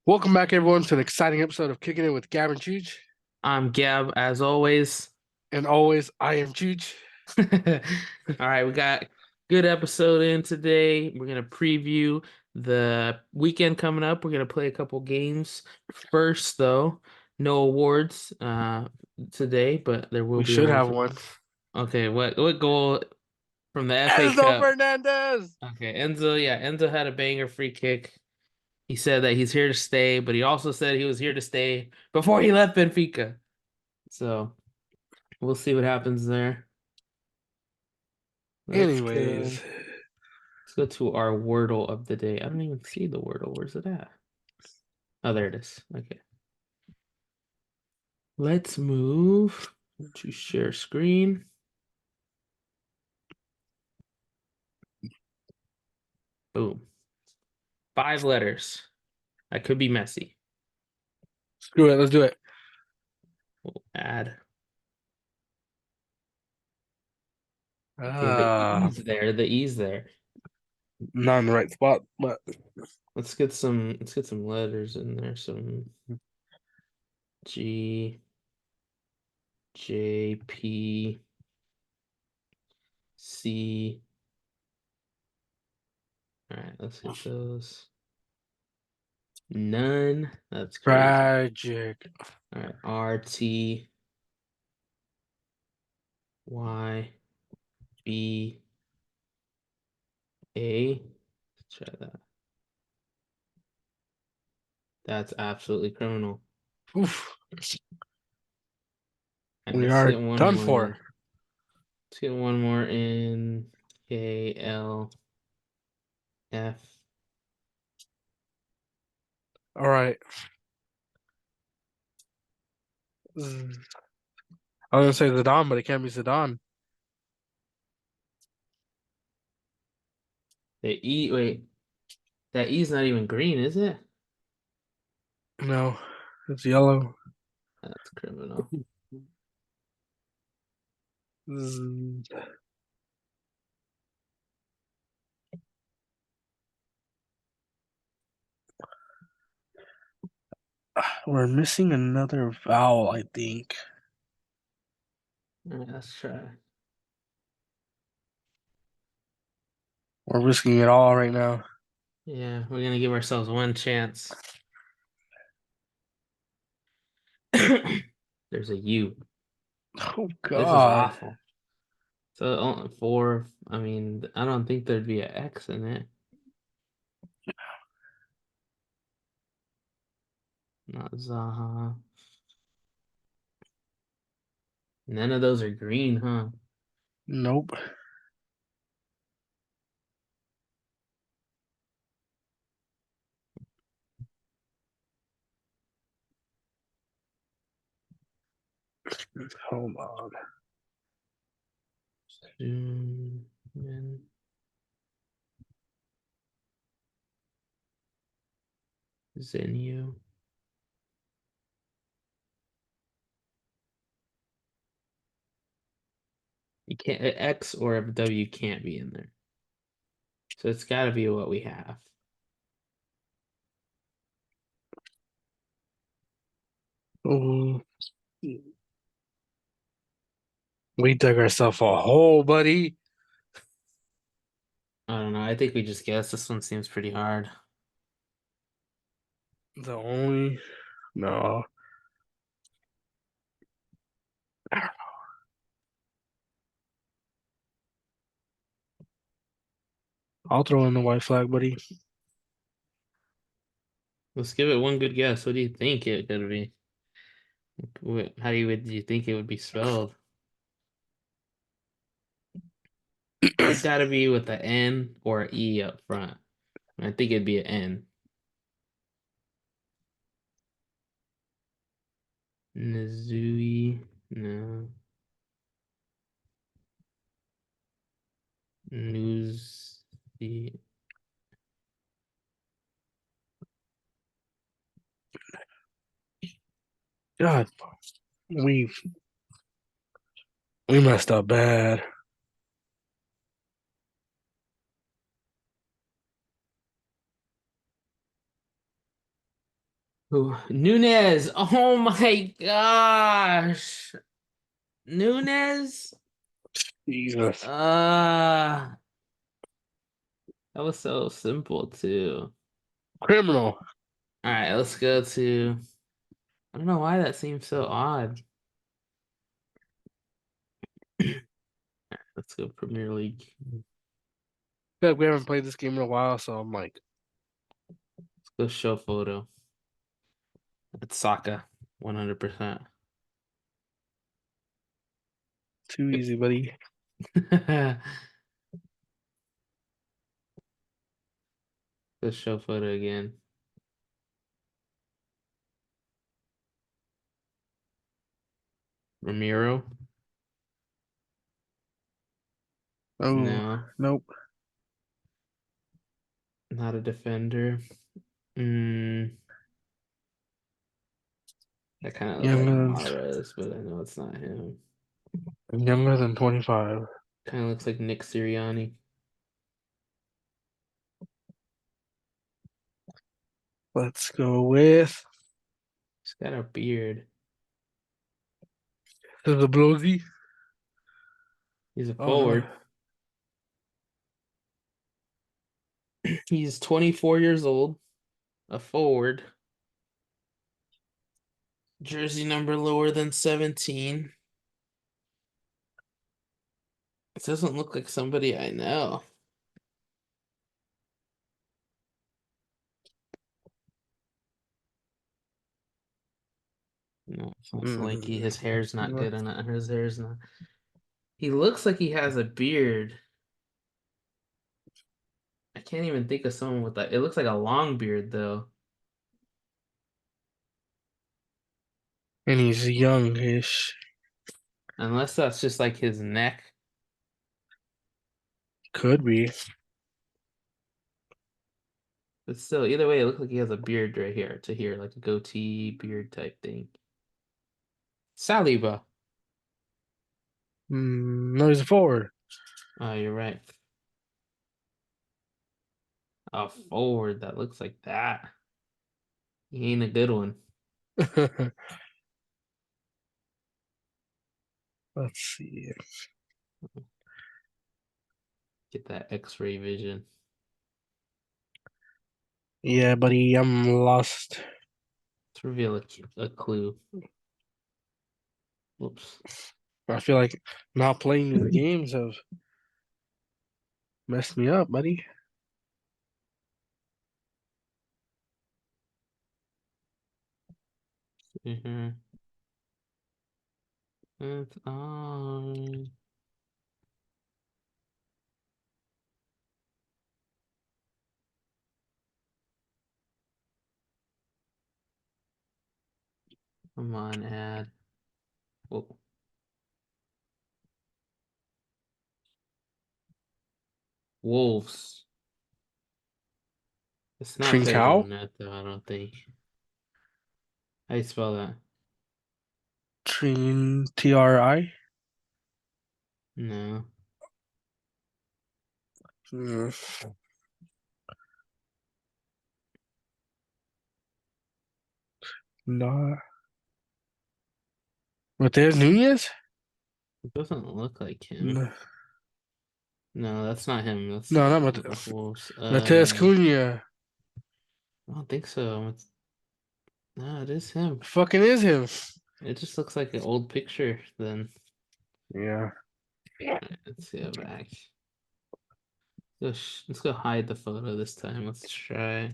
Welcome back, everyone, to an exciting episode of Kicking It with Gab and Chooch. I'm Gab, as always. And always, I am Chooch. All right, we got good episode in today. We're gonna preview the weekend coming up. We're gonna play a couple games. First, though, no awards today, but there will We be should awards. have one. Okay, what goal from the FA Enzo Cup? Fernandez! Okay, Enzo, yeah, Enzo had a banger free kick. He said that he's here to stay, but he also said he was here to stay before he left Benfica. So we'll see what happens there. Let's Anyways, go. Let's go to our Wordle of the day. I don't even see the Wordle. Where's it at? Oh, there it is. Okay. Let's move to share screen. Boom. 5 letters. That could be messy. screw it. Let's do it. We'll add. Okay, the Ah, E's there. The E's there. not in the right spot, but Let's get some letters in there. Some G, J, P, C. All right, let's hit those. None. That's crazy. tragic. All right, R, T, Y, B, A. Let's try that. That's absolutely criminal. Oof. All right, We let's are get one done more for. in. Let's get one more in. K, L, F. All right. I was going to say Zidane, but it can't be Zidane. The E, wait, that E's not even green, is it? No, it's yellow. That's criminal. We're missing another vowel, I think. All right, let's try. We're risking it all right now. Yeah, we're gonna give ourselves one chance. There's a U. Oh, This is God. awful. So four. I mean, I don't think there'd be an X in it. Not Zaha. None of those are green, huh? Nope. Hold on. Zoom in. Zenyu. You can't a X or a W can't be in there. So it's got to be what we have. Oh, we dug ourselves a hole, buddy. I don't know. I think we just guess. This one seems pretty hard. The only no. I'll throw in the white flag, buddy. Let's give it one good guess. What do you think it could be? How do you think it would be spelled? It's got to be with an N or an E up front. I think it'd be an N. Nizui. No. News. God, we we messed up bad. Ooh, Nunez. Oh my gosh. Nunez? Jesus. Uh, that was so simple too. Criminal. All right, let's go to. I don't know why that seems so odd. Let's go Premier League. Feel like we haven't played this game in a while, so I'm like, Let's go show photo. It's Saka, 100%. too easy, buddy. Let's show photo again. Ramiro? Oh, No, nope. not a defender. Mm, that kind of looks like Younger than Mahrez, but I know it's not him. younger than 25. Kind of looks like Nick Sirianni. Let's go with He's got a beard. the Blozy. He's a Oh no. forward. He's 24 years old, a forward. Jersey number lower than 17. It doesn't look like somebody I know. No, it's not Slinky. Mm. His hair's not good on it. His hair's not. He looks like he has a beard. I can't even think of someone with that. It looks like a long beard though. And he's youngish. Unless that's just like his neck. Could be. But still, either way, it looks like he has a beard right here to here, like a goatee beard type thing. Saliba. No, he's a forward. Oh, you're right. A forward that looks like that. He ain't a good one. Let's see. Get that X-ray vision. Yeah, buddy, I'm lost. Let's reveal a clue. Whoops. I feel like not playing these games have messed me up, buddy. Mm-hmm. It's on. Come on, ad. Whoa. Wolves. It's not Pedro Trincao? Neto, I don't think. How you spell that? Tri? No. Mm, not. Mateus Nunez? It doesn't look like him. No, No, that's not him. That's no, not Wolves. Mateus Cunha. I don't think so. No, it is him. Fucking is him. It just looks like an old picture then. Yeah. Let's go back. Let's go hide the photo this time. Let's try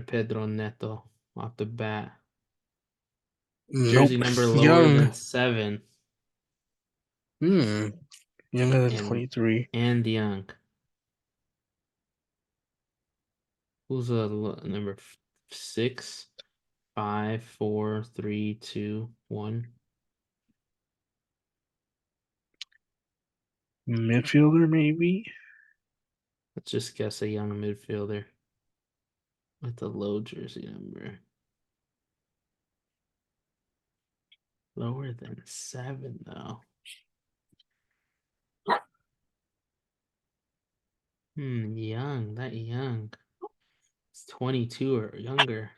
Pedro Neto off the bat. Jersey Nope. number lower Young. than 7 Hmm. Younger than and 23. young. Who's number 6? 5, 4, 3, 2, 1. Midfielder, maybe? Let's just guess a young midfielder with a low jersey number. Lower than 7 though. Young, that young. It's 22 or younger.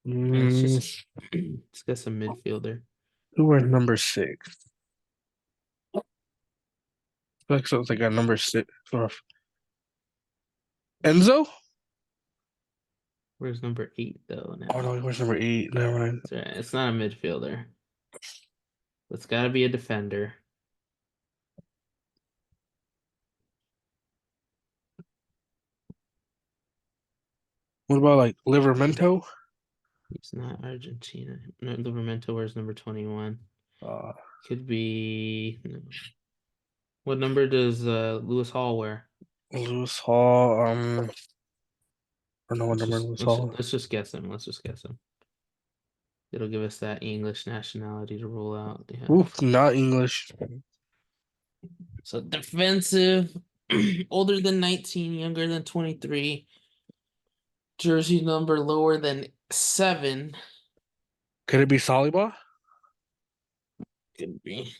It's Mm, just let's get some midfielder. who wears number 6? Like so it's like a number 6 or Enzo? Where's number 8 though Oh now? no, he wears number 8. Never mind. It's, all right. It's not a midfielder. It's got to be a defender. What about like Livermento? He's not Argentina. No, Livramento wears number 21. Uh, Could be. No. What number does Lewis Hall wear? Lewis Hall. I don't know what Let's number just Lewis let's Hall. let's just guess him. Let's just guess him. It'll give us that English nationality to roll out. Yeah. Oof, not English. So defensive, older than 19, younger than 23, jersey number lower than 7. Could it be Saliba? Could be.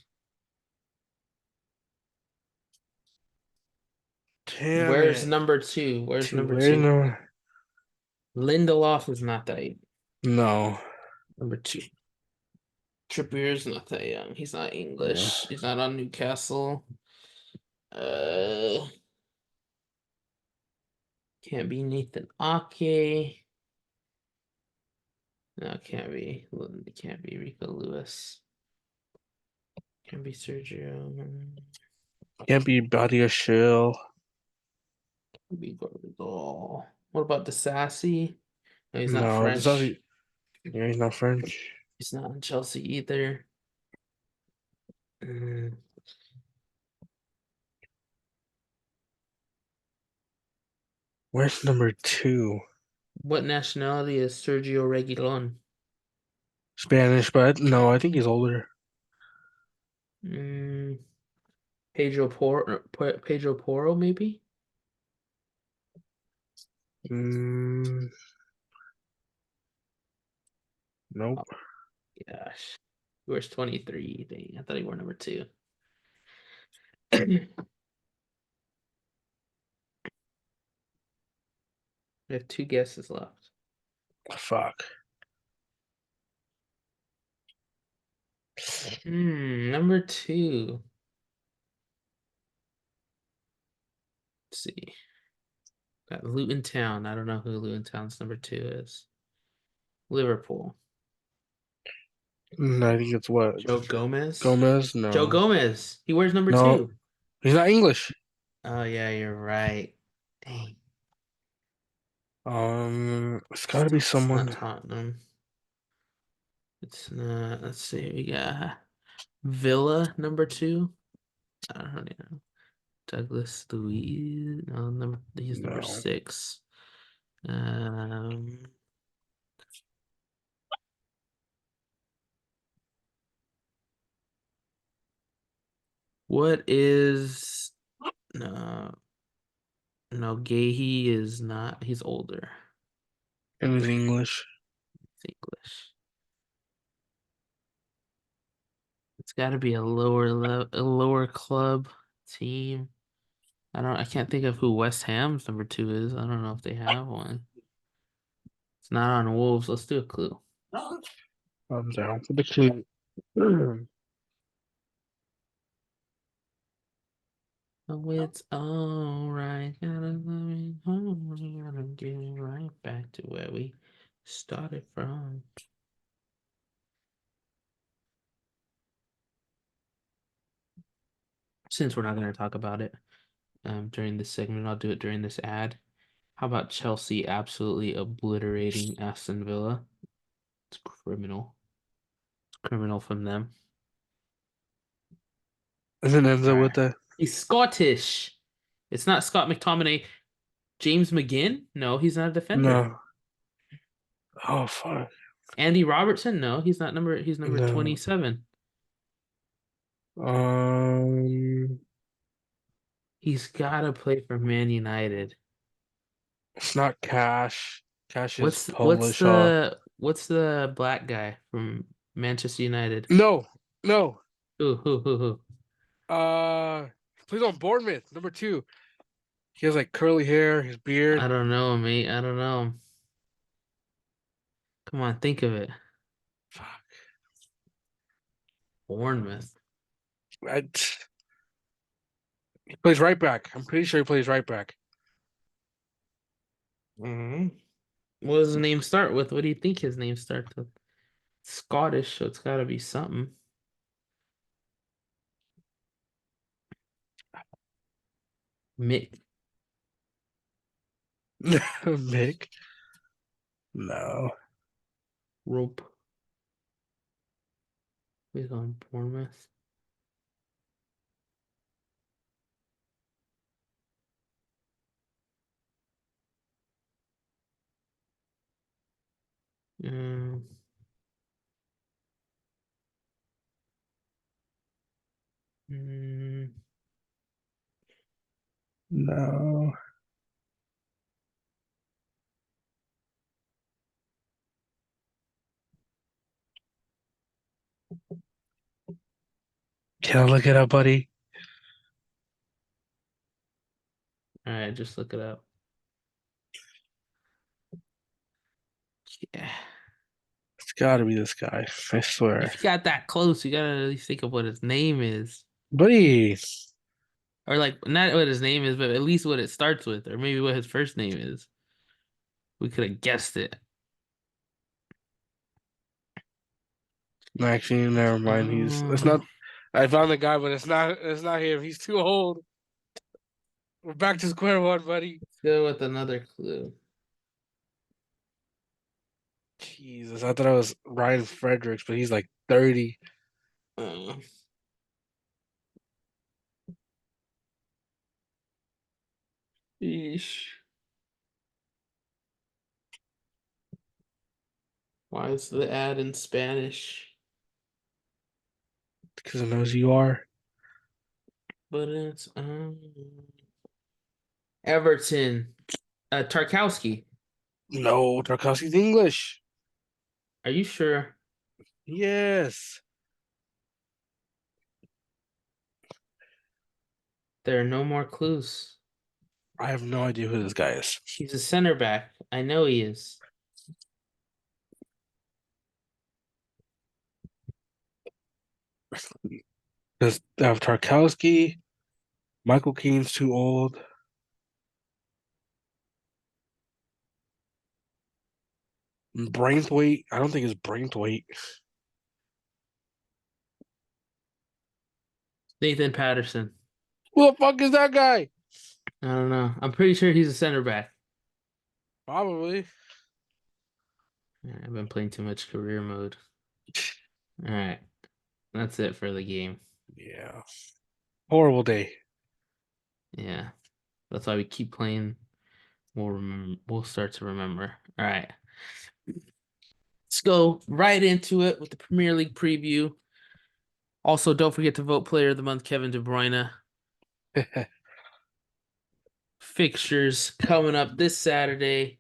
Damn Where's it. number 2? Where's Two. number Where 2? no? Lindelof is not that young. No. Number 2. Trippier is not that young. He's not Yeah. English. He's not on Newcastle. Uh, can't be Nathan Ake. No, it can't be. It can't be Rico Lewis. Can't be Sergio. Can't be Badia Shill. Be Gordon. What about the Sassy? No, he's not No, this French. obviously. Yeah, he's not French. He's not in Chelsea either. Mm, Where's number 2? what nationality is Sergio Reguilon? Spanish, but no, I think he's older. Mm, Pedro Porro, maybe? Mm, Oh, nope. gosh. He wears 23. Dang, I thought he wore number 2. We have 2 guesses left. Fuck. Number 2. Let's see. Got Luton Town. I don't know who Luton Town's number 2 is. Liverpool. I think it's what? Joe Gomez. Gomez? Joe No. Gomez. He wears number No. 2. He's not English. Oh yeah, you're right. Dang. It's gotta be It's not someone. Tottenham. It's not. Let's see. We got Villa number 2. I don't know. Douglas Louise. No, he's number No. 6. Um, what is no no Gahey is not. He's older. And he's English. It's English. It's got to be a lower level, a lower club team. I can't think of who West Ham's number 2 is. I don't know if they have one. It's not on Wolves. Let's do a clue. I'm down for the clue. Oh, it's all right. Gotta let me home. We gotta get right back to where we started from. Since we're not going to talk about it during this segment, I'll do it during this ad. How about Chelsea absolutely obliterating Aston Villa? It's criminal. It's criminal from them. And then ends All up right. with the He's Scottish. It's not Scott McTominay. James McGinn? No, he's not a defender. no. Oh fuck. Andy Robertson? No, he's number No. 27. Um, He's gotta play for Man United. it's not Cash. Cash is What's Polish. the black guy from Manchester United? No, no. Who? He plays on Bournemouth, number 2. He has like curly hair, his beard. I don't know, mate. I don't know. Come on, think of it. Fuck. Bournemouth. I, he plays right back. I'm pretty sure he plays right back. Mm-hmm. What does his name start with? What do you think his name starts with? Scottish, so it's got to be something. Mick Mick. No. Rope. He's on Bournemouth. Mm, mm, No. Can I look it up, buddy? all right, just look it up. Yeah. It's got to be this guy. I swear. If you got that close, you gotta at least think of what his name is. Buddy. Or like not what his name is, but at least what it starts with, or maybe what his first name is. We could have guessed it. Actually, never mind. It's Oh, not. I found the guy, but it's not him. He's too old. We're back to square one, buddy. let's go with another clue. Jesus, I thought it was Ryan Fredericks, but he's like 30. Uh, Yeesh. Why is the ad in Spanish? Because it knows you are. But it's Everton. Tarkowski. No, Tarkowski's English. Are you sure? Yes. There are no more clues. I have no idea who this guy is. He's a center back. I know he is. Because they have Tarkowski. Michael Keane's too old. Braithwaite. I don't think it's Braithwaite. Nathan Patterson. Who the fuck is that guy? I don't know. I'm pretty sure he's a center back. Probably. I've been playing too much career mode. All right. That's it for the game. Yeah. Horrible day. Yeah. That's why we keep playing. We'll remember. We'll start to remember. All right. Let's go right into it with the Premier League preview. Also, don't forget to vote Player of the Month, Kevin De Bruyne. Fixtures coming up this Saturday.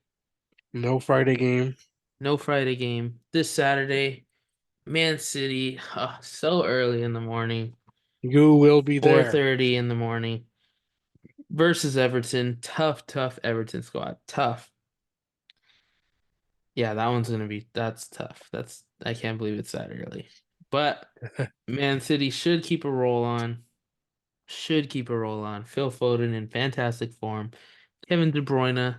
No Friday game. No Friday game. This Saturday, Man City. So early in the morning. You will be there. 4:30 in the morning versus Everton. Tough, tough Everton squad. Tough. Yeah, that's tough. I can't believe it's that early. But Man City should keep a roll on. Should keep a roll on. Phil Foden in fantastic form. Kevin De Bruyne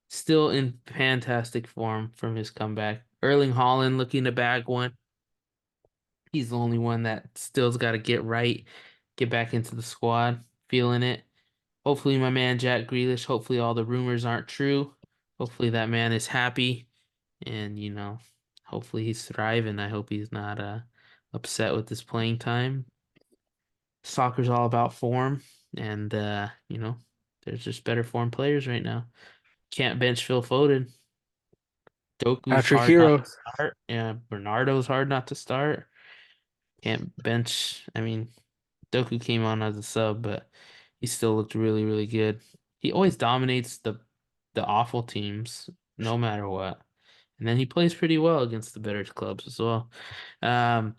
still in fantastic form from his comeback. Erling Haaland looking to bag one. He's the only one that still's got to get right, get back into the squad, feeling it. Hopefully, my man Jack Grealish, hopefully all the rumors aren't true. Hopefully that man is happy and, hopefully he's thriving. I hope he's not upset with his playing time. Soccer's all about form and there's just better form players right now. Can't bench Phil Foden. Doku's Patrick hard not Hero. to start. Yeah, Bernardo's hard not to start. Can't bench. I mean, Doku came on as a sub, but he still looked really, really good. He always dominates the awful teams, no matter what. And then he plays pretty well against the better clubs as well. Um,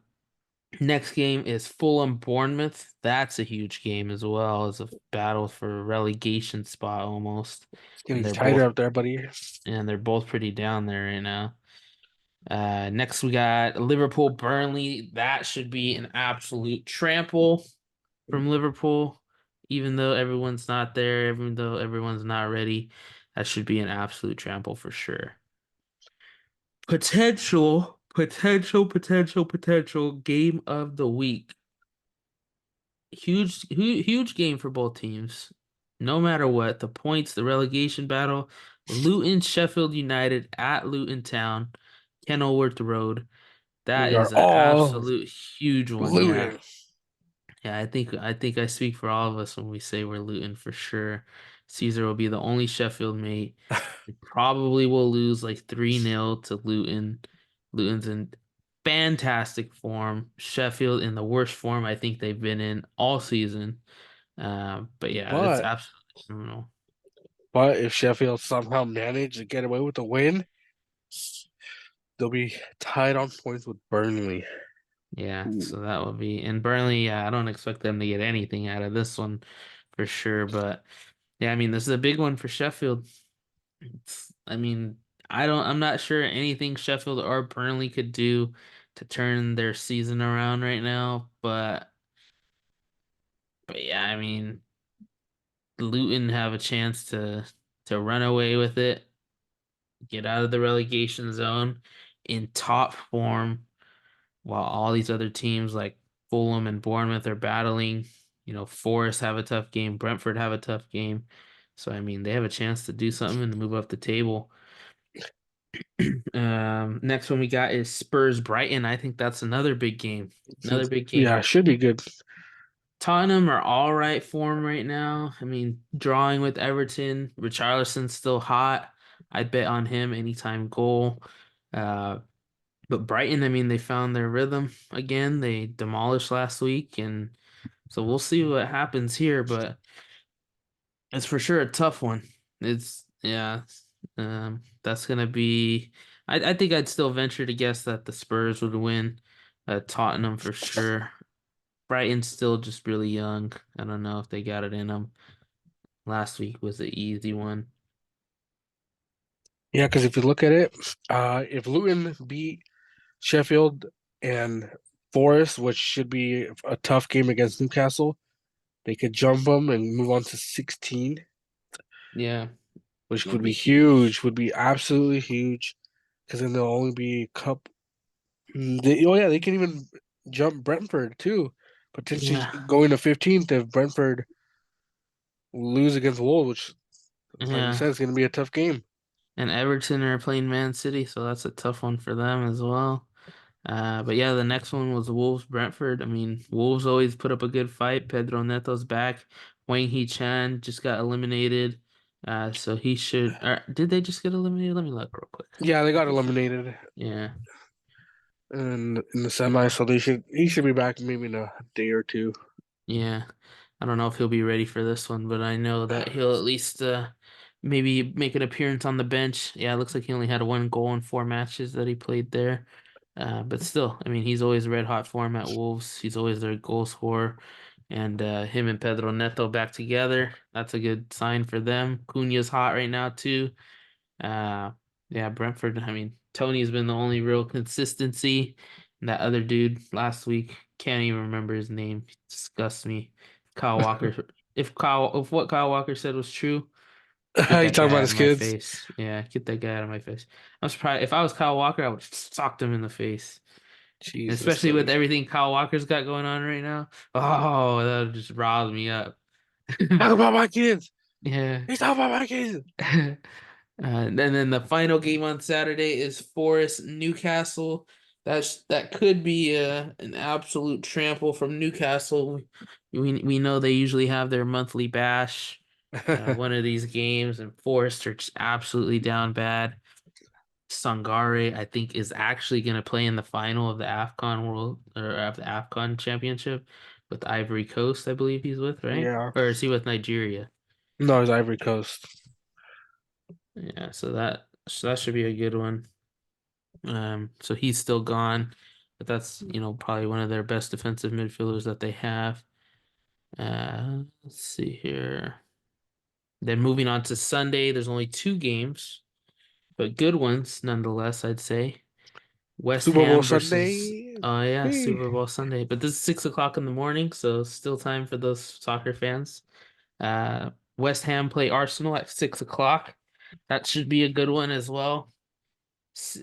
Next game is Fulham Bournemouth. That's a huge game as well. It's a battle for a relegation spot almost. It's And getting they're tighter both up there, buddy. and they're both pretty down there right now. Next we got Liverpool Burnley. That should be an absolute trample from Liverpool. Even though everyone's not there, even though everyone's not ready, that should be an absolute trample for sure. Potential game of the week. Huge game for both teams. No matter what, the points, the relegation battle, Luton, Sheffield United at Luton Town, Kenilworth Road. That We are is an all absolute huge one. Yeah. looting. Yeah, I think I speak for all of us when we say we're Luton for sure. Caesar will be the only Sheffield mate. We probably will lose like 3-0 to Luton. Luton's in fantastic form. Sheffield in the worst form I think they've been in all season. But yeah, it's But absolutely criminal. if Sheffield somehow manage to get away with the win, they'll be tied on points with Burnley. Yeah, Ooh. so that would be and Burnley, yeah, I don't expect them to get anything out of this one for sure. But yeah, I mean, this is a big one for Sheffield. I mean, I'm not sure anything Sheffield or Burnley could do to turn their season around right now, but yeah, I mean, Luton have a chance to run away with it, get out of the relegation zone in top form while all these other teams like Fulham and Bournemouth are battling. Forest have a tough game, Brentford have a tough game. So I mean, they have a chance to do something and move up the table. Next one we got is Spurs Brighton. I think that's another big game. Another big Yeah, game. should be good. Tottenham are all right form right now. I mean, drawing with Everton. Richarlison's still hot. I'd bet on him anytime goal. Uh, but Brighton, I mean, they found their rhythm again. They demolished last week, and so we'll see what happens here. But it's for sure a tough one. It's yeah. That's gonna be. I think I'd still venture to guess that the Spurs would win. Tottenham for sure. Brighton's still just really young. I don't know if they got it in them. Last week was the easy one. Yeah, because if you look at it, if Luton beat Sheffield and Forest, which should be a tough game against Newcastle, they could jump them and move on to 16, Yeah, which would would be be huge. huge, would be absolutely huge, because then there'll only be a cup. Oh yeah, they can even jump Brentford too, potentially Yeah, going to 15th if Brentford lose against Wolves, which, like we yeah. said, is going to be a tough game. And Everton are playing Man City, so that's a tough one for them as well. But yeah, the next one was Wolves Brentford. I mean, Wolves always put up a good fight. Pedro Neto's back. Wang Hee-chan just got eliminated. So he should. Or did they just get eliminated? Let me look real quick. Yeah, they got eliminated Yeah, in the semi, so he should be back maybe in a day or two. yeah. I don't know if he'll be ready for this one, but I know that he'll at least maybe make an appearance on the bench. Yeah, it looks like he only had one goal in 4 matches that he played there. But still, I mean, he's always red hot form at Wolves. He's always their goal scorer. And him and Pedro Neto back together. That's a good sign for them. Cunha's hot right now too. Uh, yeah, Brentford. I mean, Tony's been the only real consistency. And that other dude last week, can't even remember his name. He disgusts me. Kyle Walker. If what Kyle Walker said was true, get You that talking guy about out his of my kids? face. Yeah, get that guy out of my face. I'm surprised. If I was Kyle Walker, I would have socked him in the face. Jesus, Especially with Tony. everything Kyle Walker's got going on right now. Oh, that would just rile me up. Talk about my kids. Yeah. He's talking about my kids. And then the final game on Saturday is Forest Newcastle. That could be an absolute trample from Newcastle. We know they usually have their monthly bash, one of these games, and Forest are just absolutely down bad. Sangare, I think, is actually going to play in the final of the AFCON World or of the AFCON Championship with Ivory Coast, I believe he's with, right? Yeah. Or is he with Nigeria? No, it's Ivory Coast. Yeah, so that should be a good one. So he's still gone, but that's, probably one of their best defensive midfielders that they have. Let's see here. Then moving on to Sunday, there's only two games, but good ones nonetheless, I'd say. West Super Bowl Ham versus Sunday. oh yeah, Hey. Super Bowl Sunday. But this is 6 o'clock in the morning, so still time for those soccer fans. Uh, West Ham play Arsenal at 6 o'clock. That should be a good one as well.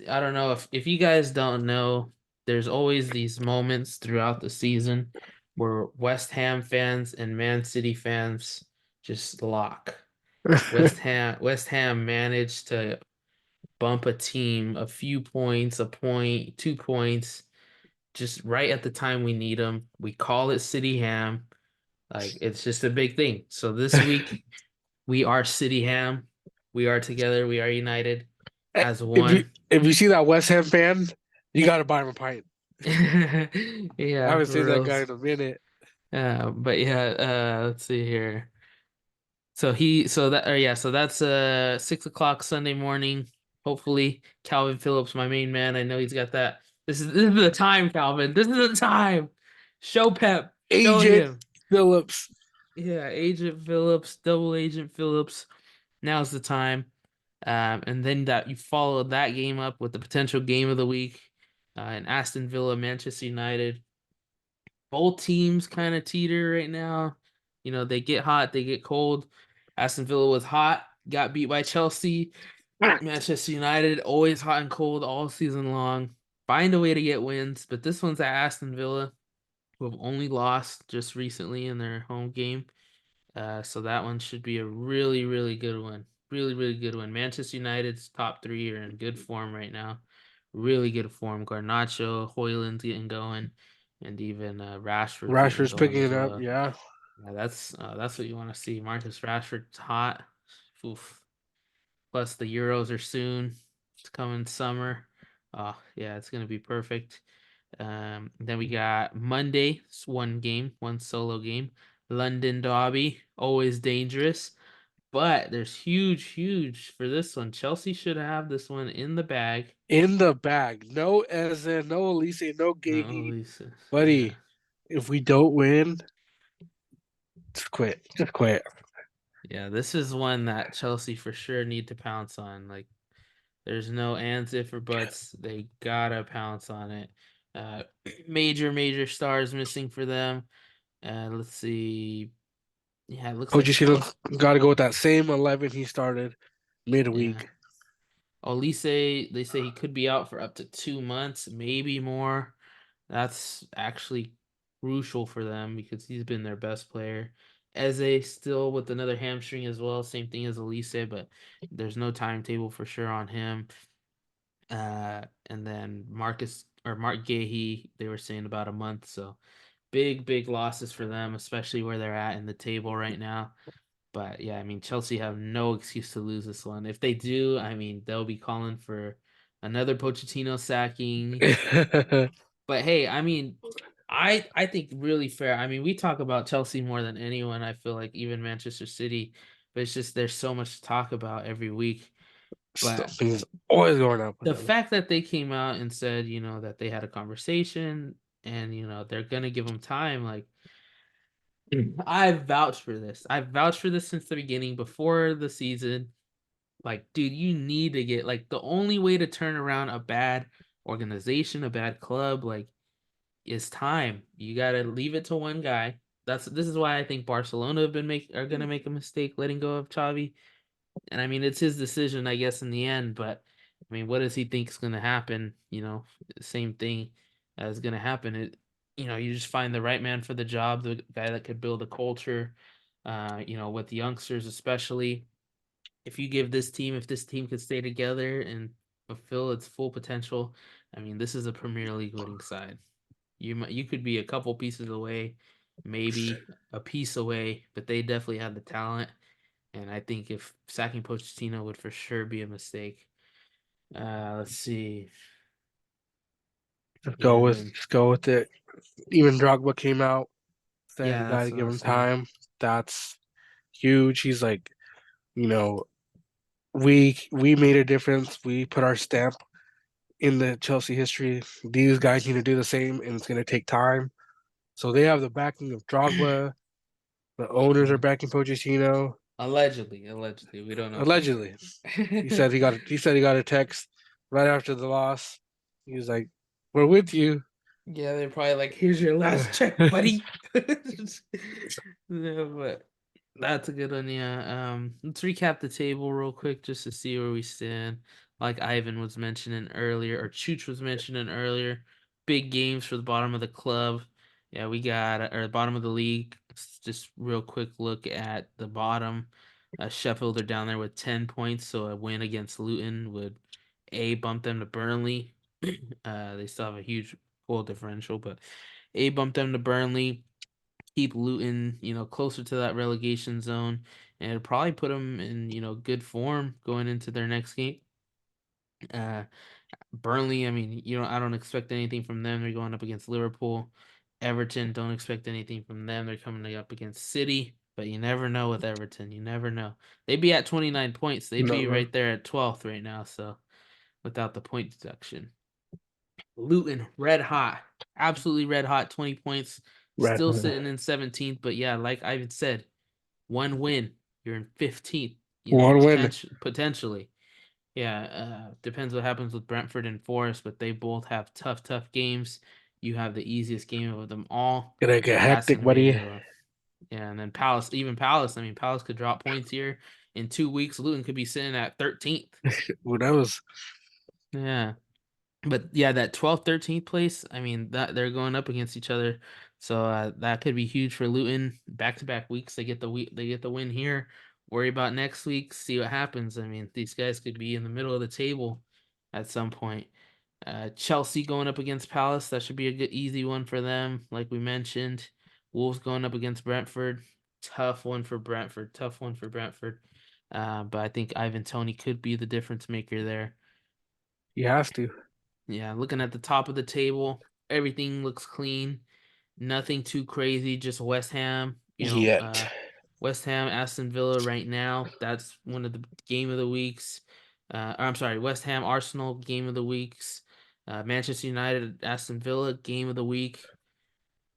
I don't know if you guys don't know, there's always these moments throughout the season where West Ham fans and Man City fans just lock. West Ham managed to bump a team a few points, a point, 2 points, just right at the time we need them. We call it City Ham. Like it's just a big thing. So this week we are City Ham. We are together. We are united as If you one. if you see that West Ham fan, you gotta buy him a pint. I Yeah, haven't for seen that guy reals. in a minute. But yeah, let's see here. So that's 6 o'clock Sunday morning. Hopefully, Calvin Phillips, my main man. I know he's got that. This is the time, Calvin. This is the time. Show Pep. Show Agent him. Phillips Yeah, Agent Phillips, double Agent Phillips. Now's the time. And then that you follow that game up with the potential game of the week, in Aston Villa, Manchester United. Both teams kind of teeter right now. You know, they get hot, they get cold. Aston Villa was hot, got beat by Chelsea. Manchester United, always hot and cold all season long. Find a way to get wins, but this one's at Aston Villa, who have only lost just recently in their home game. So that one should be a really, really good one. Really, really good one. Manchester United's top three are in good form right now. Really good form. Garnacho, Hoyland's getting going, and even Rashford's getting Rashford's going picking as it up. well. Yeah, Yeah, that's what you want to see. Marcus Rashford's hot. Oof. Plus the Euros are soon. It's coming summer. Oh yeah, it's gonna be perfect. Then we got Monday, it's one game, one solo game. London Derby, always dangerous. But there's huge for this one. Chelsea should have this one in the bag. in the bag. No Eze, no Elise, no No, Gagey. Lisa. Yeah. Buddy, if we don't win, just quit. Just quit. Yeah, this is one that Chelsea for sure need to pounce on. Like there's no ands, if, or buts. They gotta pounce on it. Uh, major stars missing for them. Let's see. Yeah, it looks like Pochettino got to go with that same 11 he started yeah. midweek. Olise, they say he could be out for up to 2 months, maybe more. That's actually crucial for them because he's been their best player. Eze still with another hamstring as well, same thing as Olise, but there's no timetable for sure on him. And then Marcus or Mark Gahey, they were saying about a month. So big losses for them, especially where they're at in the table right now. But yeah, I mean, Chelsea have no excuse to lose this one. If they do, I mean, they'll be calling for another Pochettino sacking. But hey, I mean, I think really fair. I mean, we talk about Chelsea more than anyone. I feel like even Manchester City, but it's just there's so much to talk about every week. But Something's always going up with the them. fact that they came out and said, that they had a conversation and they're gonna give them time, like I vouched for this. I vouched for this since the beginning, before the season. Like, dude, you need to get like the only way to turn around a bad organization, a bad club, like, is time. You gotta leave it to one guy. This is why I think Barcelona are gonna make a mistake letting go of Xavi. And I mean, it's his decision, I guess, in the end. But I mean, what does he think is gonna happen? Same thing is gonna happen. You just find the right man for the job, the guy that could build a culture. With the youngsters especially. If this team could stay together and fulfill its full potential, I mean, this is a Premier League winning side. You could be a couple pieces away, maybe a piece away, but they definitely have the talent. And I think if sacking Pochettino would for sure be a mistake. Let's see. Yeah, and then Just go with it. Even Drogba came out, said you yeah, got that's to what I give was him saying. time. That's huge. He's like, you know, we made a difference. We put our stamp in the Chelsea history. These guys need to do the same, and it's going to take time. So they have the backing of Drogba. The owners are Yeah. backing Pochettino. Allegedly, we don't know for sure. Allegedly, he said he got a text right after the loss. He was like, "We're with you." Yeah, they're probably like, "Here's your last check, buddy." No, but that's a good one. Yeah. Let's recap the table real quick just to see where we stand. Like Ivan was mentioning earlier, or Chooch was mentioning earlier, big games for the bottom of the club. Yeah, we got or the bottom of the league. Just real quick look at the bottom. Sheffield are down there with 10 points, so a win against Luton would bump them to Burnley. They still have a huge goal differential, but bump them to Burnley, keep Luton, closer to that relegation zone, and it'll probably put them in, good form going into their next game. Uh, Burnley, I mean, I don't expect anything from them. They're going up against Liverpool. Everton, don't expect anything from them. They're coming up against City, but you never know with Everton. You never know. They'd be at 29 points. They'd be No, right there at 12th right now, so without the point deduction. Luton, red hot, absolutely red hot, 20 points, right. still sitting in 17th. But yeah, like Ivan said, one win, you're in 15th, One win. potentially. Yeah, depends what happens with Brentford and Forest, but they both have tough games. You have the easiest game of them all. Gonna get That's hectic, going to be a buddy. good one. Yeah, and then Palace, even Palace, I mean, Palace could drop points here. In 2 weeks, Luton could be sitting at 13th. Who knows? Yeah. But yeah, that 12th, 13th place, I mean, that they're going up against each other. So that could be huge for Luton. Back-to-back weeks, they get the win here. Worry about next week, see what happens. I mean, these guys could be in the middle of the table at some point. Chelsea going up against Palace, that should be a good easy one for them, like we mentioned. Wolves going up against Brentford. Tough one for Brentford. Tough one for Brentford. But I think Ivan Toney could be the difference maker there. He has to. Yeah, looking at the top of the table, everything looks clean. Nothing too crazy, just West Ham, Yet. West Ham, Aston Villa right now. That's one of the game of the weeks. Or I'm sorry, West Ham, Arsenal game of the weeks. Manchester United, Aston Villa game of the week.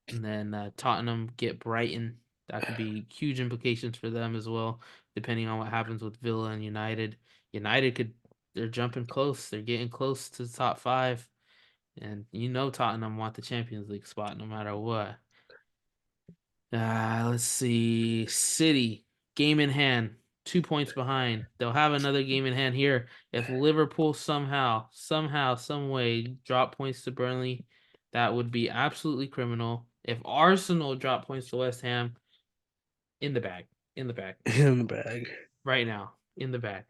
And then Tottenham get Brighton. That could be huge implications for them as well, depending on what happens with Villa and United. United they're jumping close. They're getting close to the top five. And Tottenham want the Champions League spot no matter what. Let's see. City, game in hand, 2 points behind. They'll have another game in hand here. If Liverpool some way drop points to Burnley, that would be absolutely criminal. If Arsenal drop points to West Ham, in the bag, in the bag, In the bag. right now, in the bag.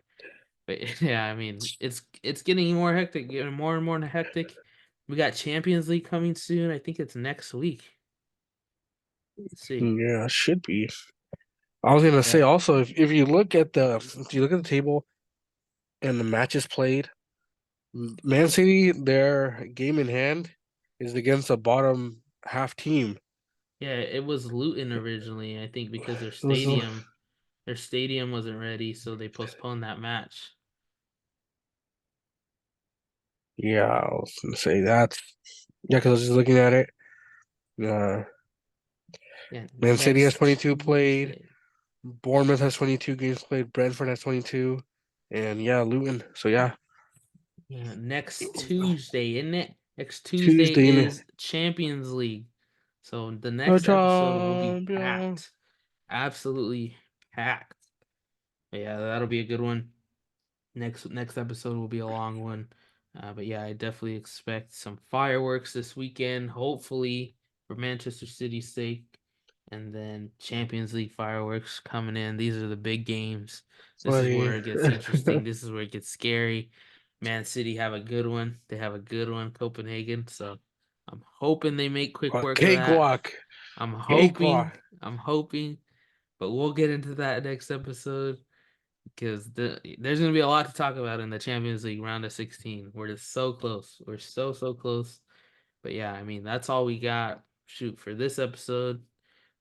But yeah, I mean, it's getting more hectic, getting more and more hectic. We got Champions League coming soon. I think it's next week. Let's see. Yeah, should be. I was gonna say Yeah. also if you look at the table and the matches played, Man City, their game in hand is against a bottom half team. Yeah, it was Luton originally, I think, because It was their stadium wasn't ready, so they postponed that match. yeah, I was gonna say that. Yeah, because I was just looking at it. Uh, Yeah, Man City has next 22 played. Tuesday. Bournemouth has 22 games played. Brentford has 22, and yeah, Luton. So yeah, Yeah, next Tuesday, isn't it? Next Tuesday Tuesday. is Champions League. So the The next episode will be champion. packed. Absolutely packed. But yeah, that'll be a good one. Next episode will be a long one. But yeah, I definitely expect some fireworks this weekend, hopefully for Manchester City's sake. And then Champions League fireworks coming in. These are the big games. This is Buddy. where it gets interesting. This is where it gets scary. Man City have a good one. They have a good one, Copenhagen. So I'm hoping they make quick work of that. Cakewalk. I'm hoping, Cakewalk. I'm hoping, but we'll get into that next episode because there's going to be a lot to talk about in the Champions League round of 16. We're just so close. We're so close. But yeah, I mean, that's all we got. Shoot, for this episode,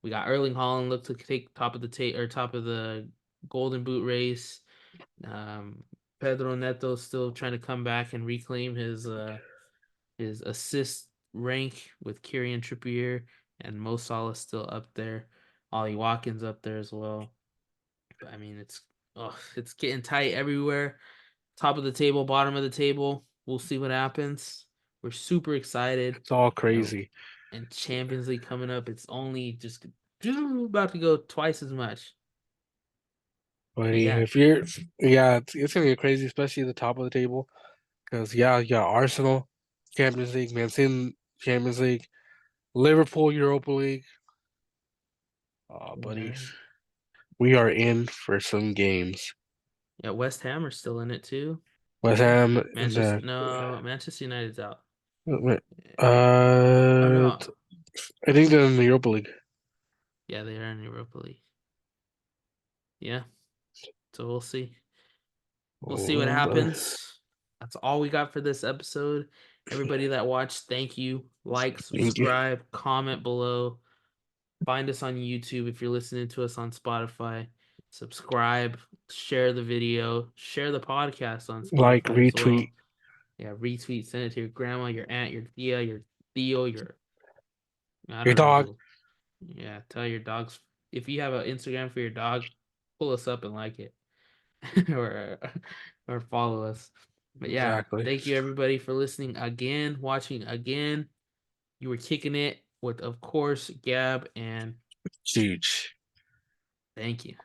we got Erling Haaland look to take top of the Golden Boot race. Um, Pedro Neto still trying to come back and reclaim his assist rank with Kieran Trippier and Mo Salah still up there. Ollie Watkins up there as well. But I mean, it's getting tight everywhere. Top of the table, bottom of the table. We'll see what happens. We're super excited. It's all You know, crazy. and Champions League coming up. It's only just about to go twice as much. But But yeah, if you're, yeah, it's gonna get crazy, especially at the top of the table. Because yeah, you got Arsenal, Champions League, Man City, Champions League, Liverpool, Europa League. Buddy, yeah, we are in for some games. yeah. West Ham are still in it too. West Ham in Manchester, the, no, Manchester United's out. Oh uh, no, I think they're in the Europa League. yeah, they are in Europa League. Yeah, so we'll see. We'll see what Oh, but happens. That's all we got for this episode. Everybody that watched, thank you. Like, thank you. subscribe, comment below. Find us on YouTube if you're listening to us on Spotify. Subscribe, share the video, share the podcast on Like, Spotify as retweet, well. Yeah, retweet, send it to your grandma, your aunt, your tia, your Theo, your I your don't know dog. who. Yeah, tell your dogs if you have an Instagram for your dog, pull us up and like it. or or follow us. But yeah, Exactly. thank you everybody for listening again, watching again. You were kicking it with, of course, Gab, and Huge. thank you.